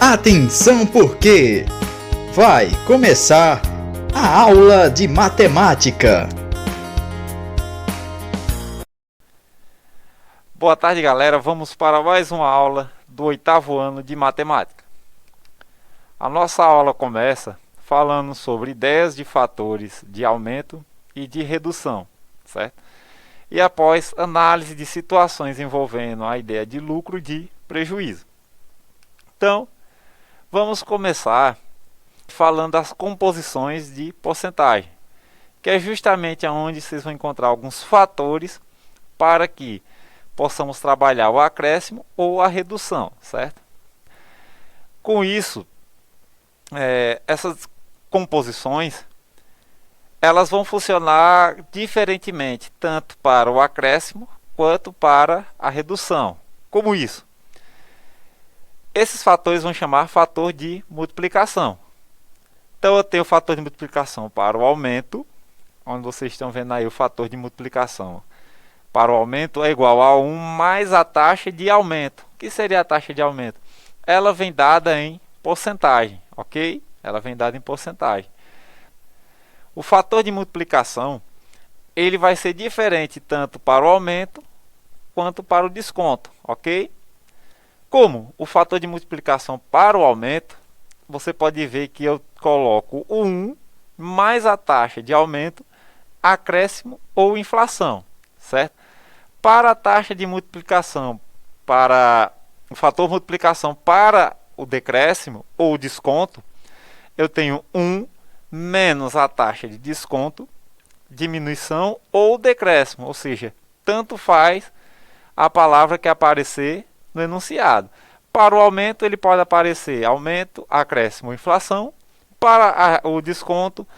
Atenção porque vai começar a aula de matemática. Boa tarde, galera. Vamos para mais uma aula do 8º ano de matemática. A nossa aula começa falando sobre ideias de fatores de aumento e de redução, certo? E após análise de situações envolvendo a ideia de lucro e de prejuízo. Então, vamos começar falando das composições de porcentagem, que é justamente onde vocês vão encontrar alguns fatores para que possamos trabalhar o acréscimo ou a redução, certo? Com isso, essas composições elas vão funcionar diferentemente, tanto para o acréscimo quanto para a redução. Como isso? Esses fatores vão chamar fator de multiplicação. Então eu tenho o fator de multiplicação para o aumento, onde vocês estão vendo aí o fator de multiplicação para o aumento é igual a 1 mais a taxa de aumento. O que seria a taxa de aumento? Ela vem dada em porcentagem, ok? Ela vem dada em porcentagem. O fator de multiplicação ele vai ser diferente tanto para o aumento quanto para o desconto, ok? Como o fator de multiplicação para o aumento, você pode ver que eu coloco o 1 mais a taxa de aumento, acréscimo ou inflação, certo? Para a taxa de multiplicação, para o fator de multiplicação para o decréscimo ou desconto, eu tenho 1 menos a taxa de desconto, diminuição ou decréscimo, ou seja, tanto faz a palavra que aparecer no enunciado. Para o aumento, ele pode aparecer aumento, acréscimo ou inflação. Para o desconto,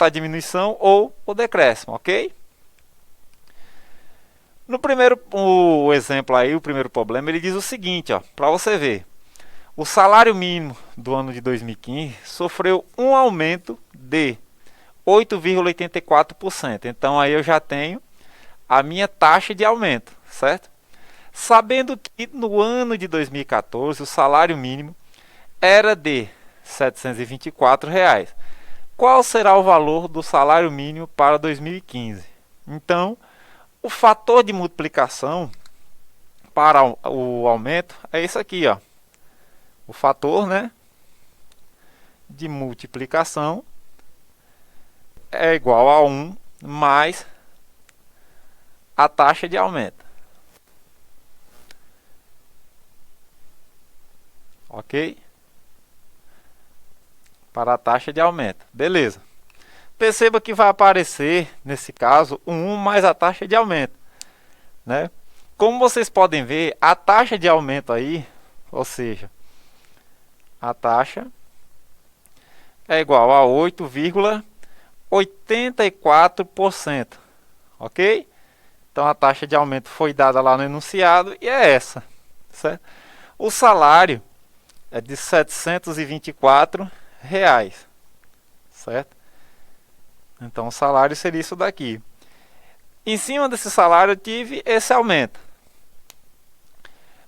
a diminuição ou o decréscimo, ok? No primeiro exemplo aí, o primeiro problema, ele diz o seguinte, para você ver. O salário mínimo do ano de 2015 sofreu um aumento de 8,84%. Então aí eu já tenho a minha taxa de aumento, certo? Sabendo que no ano de 2014 o salário mínimo era de R$ 724. Qual será o valor do salário mínimo para 2015? Então, o fator de multiplicação para o aumento é isso aqui, O fator, de multiplicação é igual a 1 mais a taxa de aumento. Ok? Para a taxa de aumento. Beleza. Perceba que vai aparecer, nesse caso, 1 mais a taxa de aumento. Como vocês podem ver, a taxa de aumento aí, ou seja, a taxa é igual a 8,84%. Ok? Então a taxa de aumento foi dada lá no enunciado e é essa. Certo? O salário é de R$ 724, certo? Então o salário seria isso daqui. Em cima desse salário eu tive esse aumento.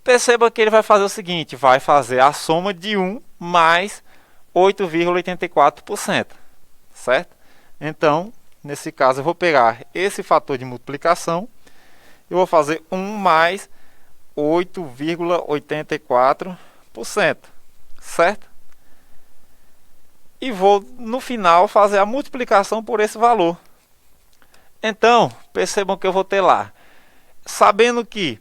Perceba que ele vai fazer o seguinte, vai fazer a soma de 1 mais 8,84%, certo? Então, nesse caso eu vou pegar esse fator de multiplicação, eu vou fazer 1 mais 8,84%, certo? E vou, no final, fazer a multiplicação por esse valor. Então, percebam que eu vou ter lá, sabendo que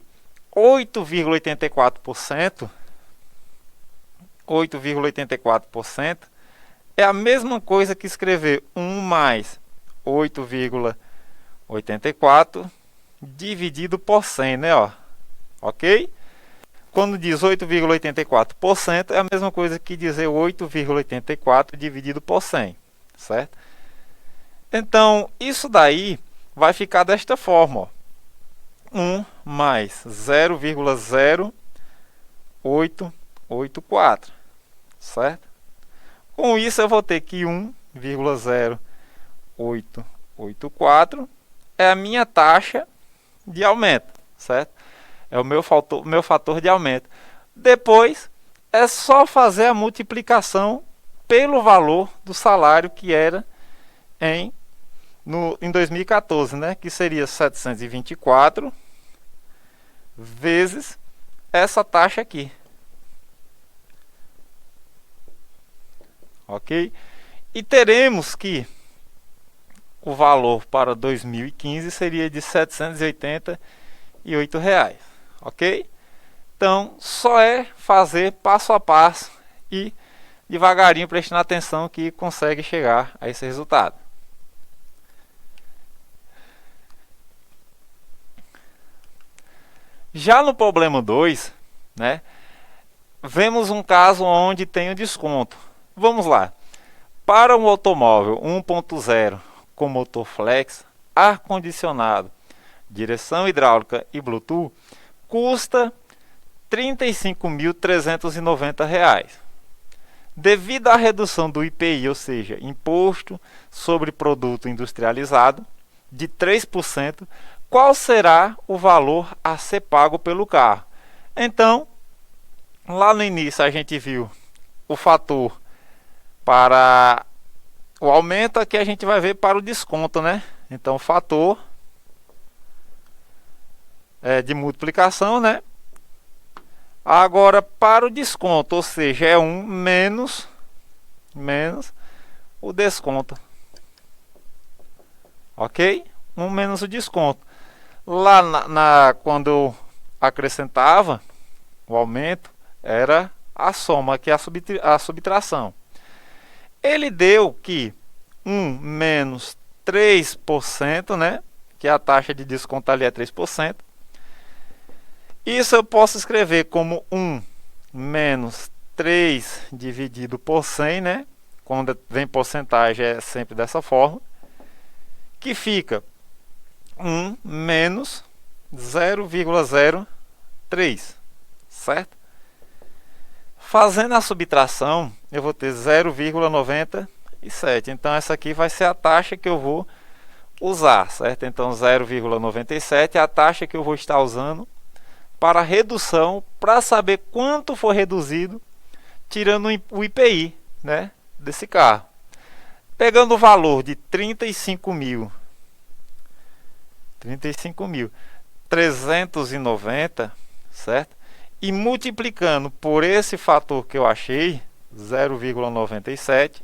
8,84% é a mesma coisa que escrever 1 mais 8,84 dividido por 100, Ok? Quando diz 8,84% é a mesma coisa que dizer 8,84 dividido por 100, certo? Então, isso daí vai ficar desta forma, 1 mais 0,0884, certo? Com isso eu vou ter que 1,0884 é a minha taxa de aumento, certo? É o meu fator de aumento. Depois é só fazer a multiplicação pelo valor do salário que era em 2014, né? Que seria 724 vezes essa taxa aqui. Ok? E teremos que o valor para 2015 seria de R$ 788, ok? Então, só é fazer passo a passo e devagarinho, prestando atenção, que consegue chegar a esse resultado. Já no problema 2, né, vemos um caso onde tem o desconto. Vamos lá. Para um automóvel 1.0 com motor flex, ar-condicionado, direção hidráulica e Bluetooth, custa R$ 35.390. Devido à redução do IPI, ou seja, Imposto sobre Produto Industrializado, de 3%, qual será o valor a ser pago pelo carro? Então, lá no início a gente viu o fator para o aumento, aqui a gente vai ver para o desconto, né? Então, o fator de multiplicação, né? Agora, para o desconto, ou seja, é 1 menos o desconto. Ok? 1 menos o desconto. Lá quando eu acrescentava o aumento, era a soma, que é a subtração. Ele deu que 1 menos 3%, né? Que a taxa de desconto ali é 3%. Isso eu posso escrever como 1 menos 3 dividido por 100, né? Quando vem porcentagem é sempre dessa forma. Que fica 1 menos 0,03, certo? Fazendo a subtração, eu vou ter 0,97. Então, essa aqui vai ser a taxa que eu vou usar, certo? Então, 0,97 é a taxa que eu vou estar usando para redução, para saber quanto foi reduzido, tirando o IPI, né, desse carro. Pegando o valor de 35.390, certo? E multiplicando por esse fator que eu achei, 0,97,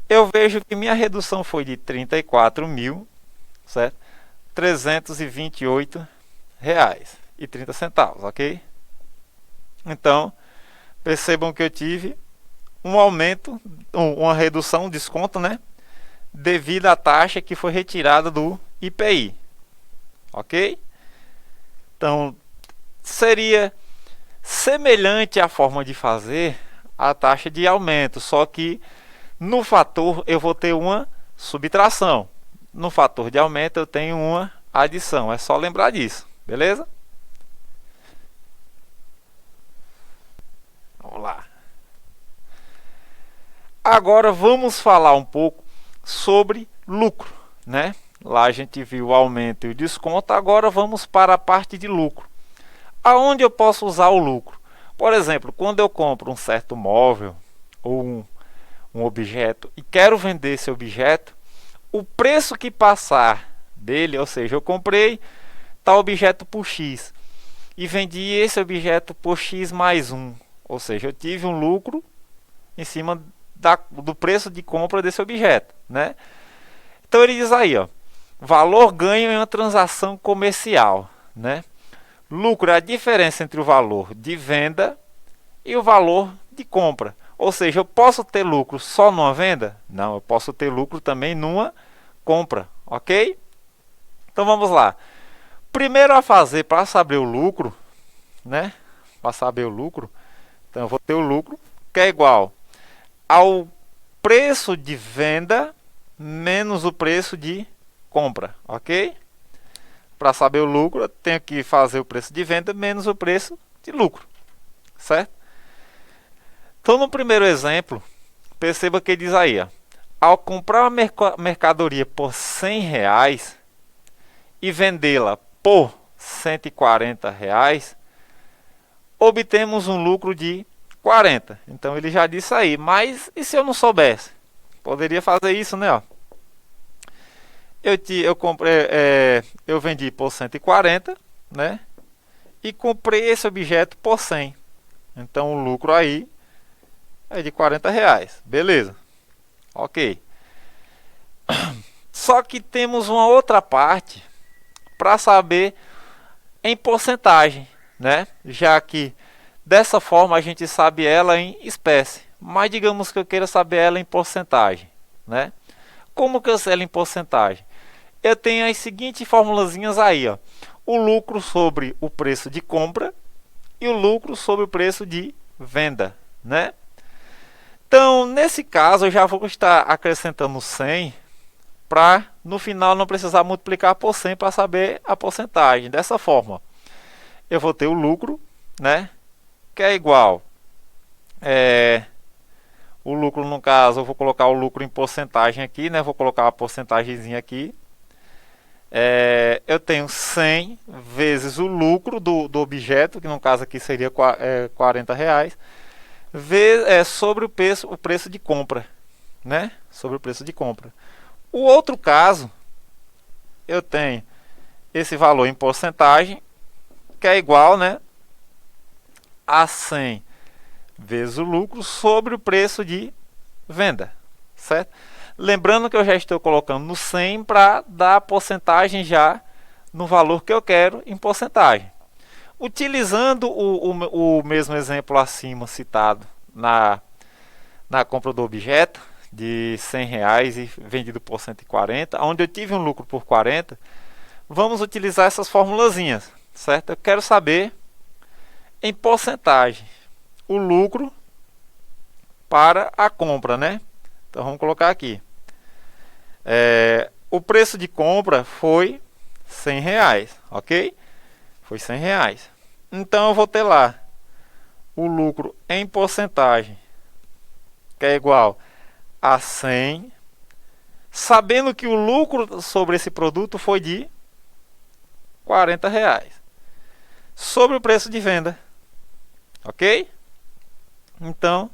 eu vejo que minha redução foi de 34.000, certo? R$ 328,30, ok? Então, percebam que eu tive um aumento, uma redução, um desconto, né? Devido à taxa que foi retirada do IPI, ok? Então, seria semelhante à forma de fazer a taxa de aumento, só que no fator eu vou ter uma subtração, no fator de aumento eu tenho uma adição. É só lembrar disso, beleza? Vamos lá. Agora vamos falar um pouco sobre lucro, né? Lá a gente viu o aumento e o desconto, agora vamos para a parte de lucro. Aonde eu posso usar o lucro? Por exemplo, quando eu compro um certo móvel ou um objeto e quero vender esse objeto, o preço que passar dele, ou seja, eu comprei tal objeto por X e vendi esse objeto por X mais 1, ou seja, eu tive um lucro em cima do preço de compra desse objeto, né? Então ele diz aí, ó, valor ganho em uma transação comercial, né? Lucro é a diferença entre o valor de venda e o valor de compra. Ou seja, eu posso ter lucro só numa venda? Não, eu posso ter lucro também numa compra, ok? Então vamos lá. Primeiro a fazer para saber o lucro, né? Para saber o lucro, então eu vou ter o lucro que é igual ao preço de venda menos o preço de compra, ok? Para saber o lucro, eu tenho que fazer o preço de venda menos o preço de lucro, certo? Então, no primeiro exemplo, perceba que ele diz aí, ó, ao comprar uma mercadoria por R$ 100 e vendê-la por R$ 140, obtemos um lucro de 40. Então ele já disse aí, mas e se eu não soubesse? Poderia fazer isso, né? Ó. Eu vendi por 140, né? E comprei esse objeto por 100. Então o lucro aí é de 40 reais. Beleza. Ok. Só que temos uma outra parte para saber em porcentagem, né? Já que dessa forma a gente sabe ela em espécie. Mas digamos que eu queira saber ela em porcentagem, né? Como que eu sei ela em porcentagem? Eu tenho as seguintes formulazinhas aí, ó. O lucro sobre o preço de compra e o lucro sobre o preço de venda, né? Então, nesse caso, eu já vou estar acrescentando 100 para no final não precisar multiplicar por 100 para saber a porcentagem. Dessa forma, eu vou ter o lucro, né? Que é igual. O lucro, no caso, eu vou colocar o lucro em porcentagem aqui, né? Vou colocar uma porcentagemzinha aqui. Eu tenho 100 vezes o lucro do objeto, que no caso aqui seria 40 reais, sobre o preço de compra, né? Sobre o preço de compra. O outro caso, eu tenho esse valor em porcentagem, que é igual, né, a 100 vezes o lucro sobre o preço de venda, certo? Lembrando que eu já estou colocando no 100 para dar a porcentagem já no valor que eu quero em porcentagem. Utilizando o mesmo exemplo acima citado na compra do objeto de 100 reais e vendido por 140, onde eu tive um lucro por 40, vamos utilizar essas formulazinhas, certo? Eu quero saber em porcentagem o lucro para a compra, né? Então vamos colocar aqui. O preço de compra foi 100 reais, ok? Foi 100 reais. Então eu vou ter lá o lucro em porcentagem, que é igual a 100, sabendo que o lucro sobre esse produto foi de 40 reais, sobre o preço de venda, ok? Então,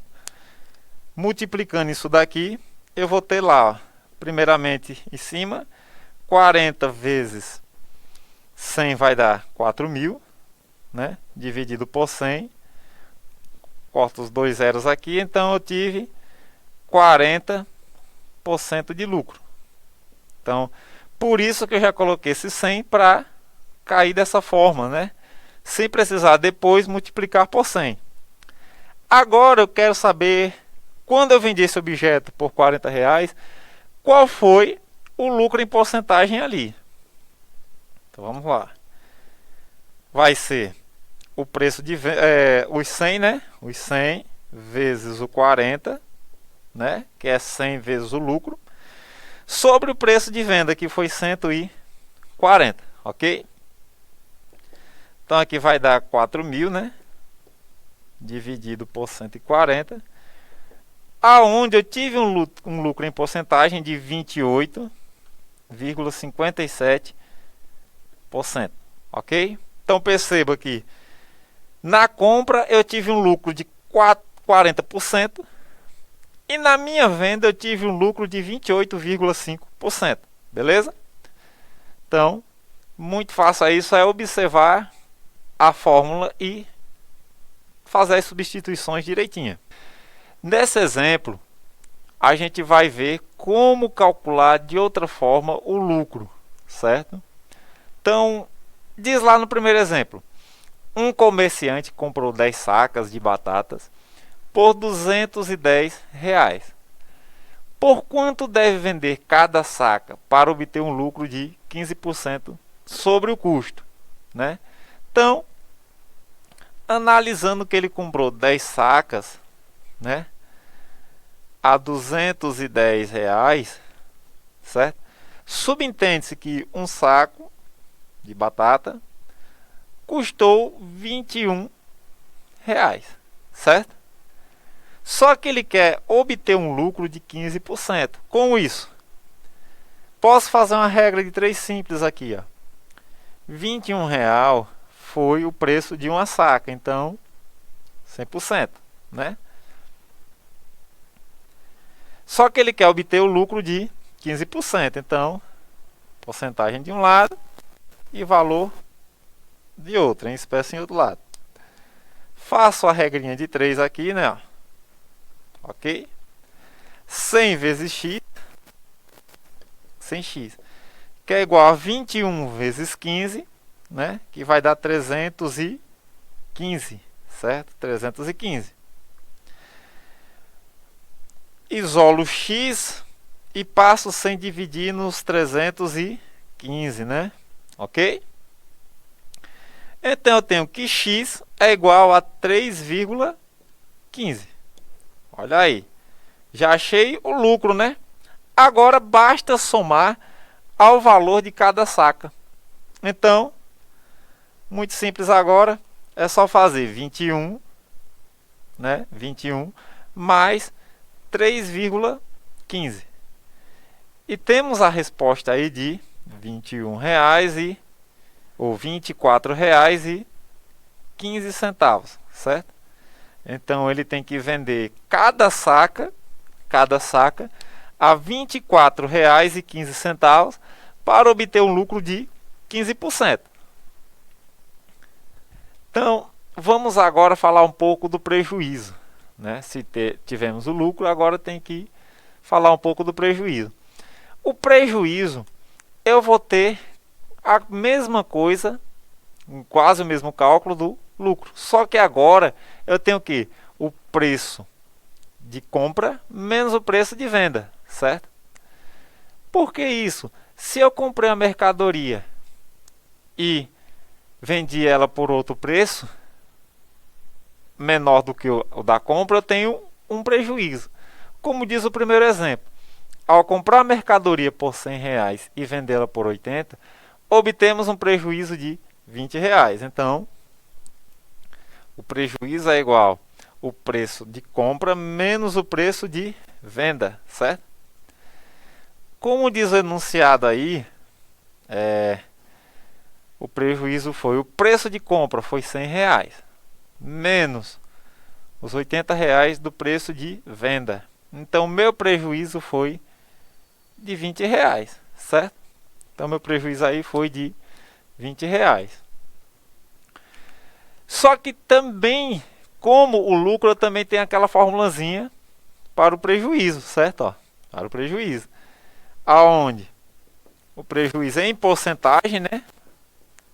multiplicando isso daqui, eu vou ter lá, ó, primeiramente em cima, 40 vezes 100 vai dar 4.000, né? Dividido por 100, corto os dois zeros aqui, então eu tive 40% de lucro. Então, por isso que eu já coloquei esse 100 para cair dessa forma, né? Sem precisar depois multiplicar por 100. Agora eu quero saber, quando eu vendi esse objeto por 40 reais, qual foi o lucro em porcentagem ali. Então vamos lá. Vai ser o preço de os 100, né? Os 100 vezes o 40, né? Que é 100 vezes o lucro, sobre o preço de venda, que foi 140, ok? Então aqui vai dar 4.000, né? Dividido por 140, aonde eu tive um lucro em porcentagem de 28,57%, ok? Então perceba que na compra eu tive um lucro de 40% e na minha venda eu tive um lucro de 28,5%, beleza? Então, muito fácil isso, é observar a fórmula e fazer as substituições direitinho. Nesse exemplo, a gente vai ver como calcular de outra forma o lucro, certo? Então, diz lá no primeiro exemplo, um comerciante comprou 10 sacas de batatas por 210 reais. Por quanto deve vender cada saca para obter um lucro de 15% sobre o custo, né? Então, analisando que ele comprou 10 sacas, né, a 210 reais, certo? Subentende-se que um saco de batata custou 21 reais, certo? Só que ele quer obter um lucro de 15%. Com isso, posso fazer uma regra de 3 simples aqui, ó. 21 real foi o preço de uma saca, então 100%, né? Só que ele quer obter o lucro de 15%, então porcentagem de um lado e valor de outro, em espécie em outro lado. Faço a regrinha de 3 aqui, né? Ok? 100 vezes x, 100x, que é igual a 21 vezes 15, né? Que vai dar 315, certo? 315. Isolo x e passo sem dividir nos 315, né? Ok? Então eu tenho que x é igual a 3,15. Olha aí. Já achei o lucro, né? Agora basta somar ao valor de cada saca. Então, muito simples agora. É só fazer 21, né? 21 mais 3,15. E temos a resposta aí de R$ 24,15, certo? Então ele tem que vender cada saca a R$ 24,15 para obter um lucro de 15%. Então, vamos agora falar um pouco do prejuízo, né? Se tivemos o lucro, agora tem que falar um pouco do prejuízo. O prejuízo, eu vou ter a mesma coisa, quase o mesmo cálculo do lucro. Só que agora eu tenho que o preço de compra menos o preço de venda, certo? Por que isso? Se eu comprei a mercadoria e vendi ela por outro preço menor do que o da compra, eu tenho um prejuízo. Como diz o primeiro exemplo, ao comprar a mercadoria por R$ 100 e vendê-la por 80, obtemos um prejuízo de R$ 20. Então, o prejuízo é igual ao preço de compra menos o preço de venda, certo? Como diz o enunciado aí, o prejuízo foi o preço de compra foi R$ 100 menos os R$ 80 do preço de venda. Então, meu prejuízo foi de R$ 20, certo? Então, meu prejuízo aí foi de R$ 20. Só que também, como o lucro, eu também tenho aquela formulazinha para o prejuízo, certo? Ó, para o prejuízo. Aonde o prejuízo é em porcentagem, né?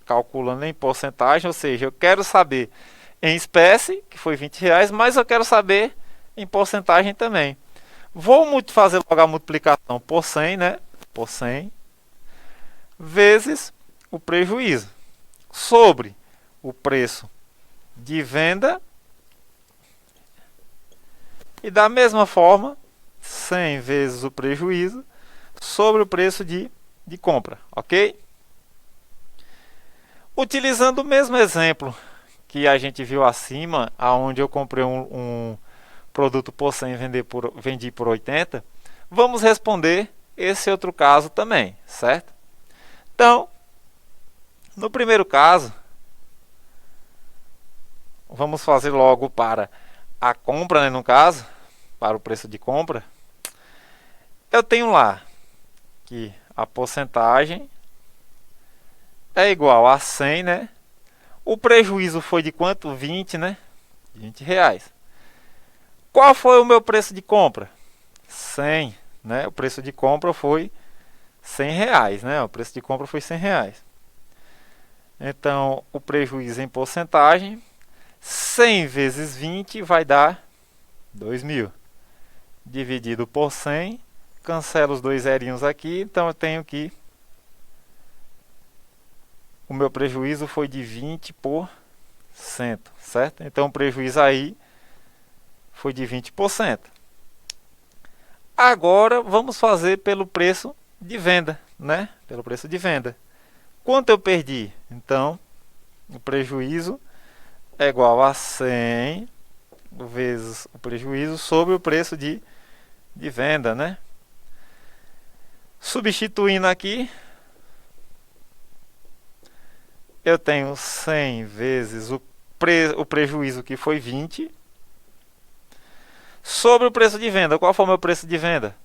Calculando em porcentagem, ou seja, eu quero saber em espécie, que foi R$ 20, mas eu quero saber em porcentagem também. Vou fazer logo a multiplicação por 100, né? Por 100 vezes o prejuízo sobre o preço de venda e da mesma forma 100 vezes o prejuízo sobre o preço de compra, ok? Utilizando o mesmo exemplo que a gente viu acima, aonde eu comprei um produto por 100 e vendi por 80, vamos responder esse outro caso também, certo? Então, no primeiro caso, vamos fazer logo para a compra, né, no caso, para o preço de compra. Eu tenho lá que a porcentagem é igual a 100, né? O prejuízo foi de quanto? 20, né? R$ 20. Qual foi o meu preço de compra? 100, né? O preço de compra foi R$ 100, né? O preço de compra foi R$ 100. Então, o prejuízo em porcentagem, 100 vezes 20 vai dar 2.000. Dividido por 100, cancelo os dois zerinhos aqui, então eu tenho que o meu prejuízo foi de 20%, certo? Então o prejuízo aí foi de 20%. Agora vamos fazer pelo preço de venda, né? Pelo preço de venda. Quanto eu perdi? Então, o prejuízo é igual a 100 vezes o prejuízo sobre o preço de venda, né? Substituindo aqui, eu tenho 100 vezes o o prejuízo que foi 20 sobre o preço de venda. Qual foi o meu preço de venda?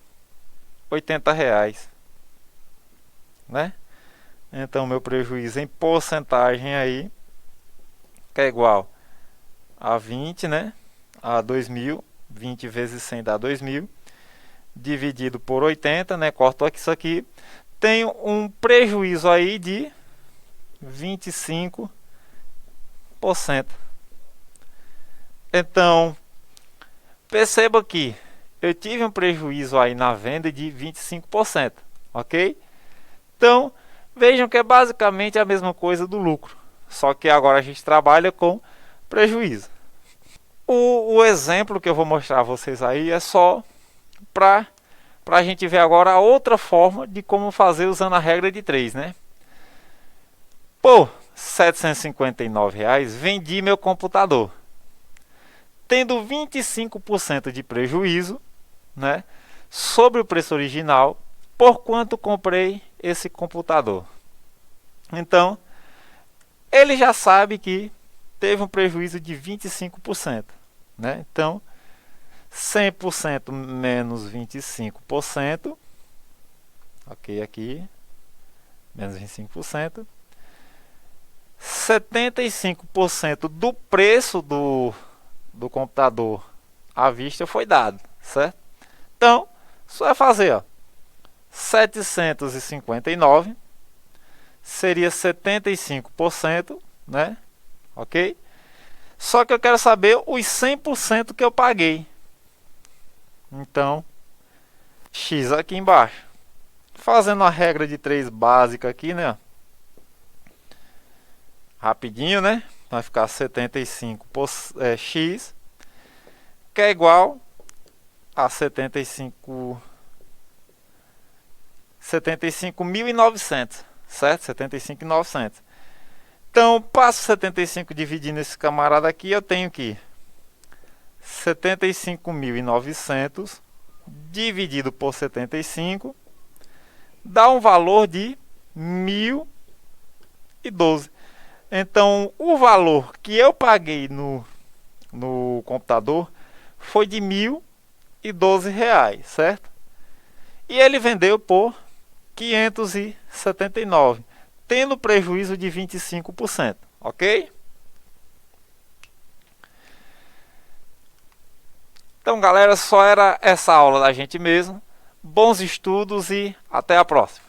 R$ 80, né? Então meu prejuízo em porcentagem aí, que é igual a 20, né? A 2.000, 20 vezes 100 dá 2.000, dividido por 80, né? Corto aqui isso aqui, tenho um prejuízo aí de 25%. Então, perceba que eu tive um prejuízo aí na venda de 25%, ok? Então, vejam que é basicamente a mesma coisa do lucro, só que agora a gente trabalha com prejuízo. O exemplo que eu vou mostrar a vocês aí é só para a gente ver agora a outra forma de como fazer usando a regra de 3, né? Por R$ 759 vendi meu computador, tendo 25% de prejuízo, né, sobre o preço original, por quanto comprei esse computador. Então, ele já sabe que teve um prejuízo de 25%, né? Então, 100% menos 25%, ok, aqui, menos 25%, 75% do preço do computador à vista foi dado, certo? Então, só é fazer, ó, 759 seria 75%, né? Ok? Só que eu quero saber os 100% que eu paguei. Então, X aqui embaixo. Fazendo a regra de 3 básica aqui, né? Rapidinho, né? Vai ficar 75 por X, que é igual a 75.900, certo? 75.900. Então, passo 75 dividindo esse camarada aqui, eu tenho que 75.900 dividido por 75 dá um valor de 1.012. Então, o valor que eu paguei no computador foi de R$ 1.012, certo? E ele vendeu por 579, tendo prejuízo de 25%, ok? Então, galera, só era essa aula da gente mesmo. Bons estudos e até a próxima.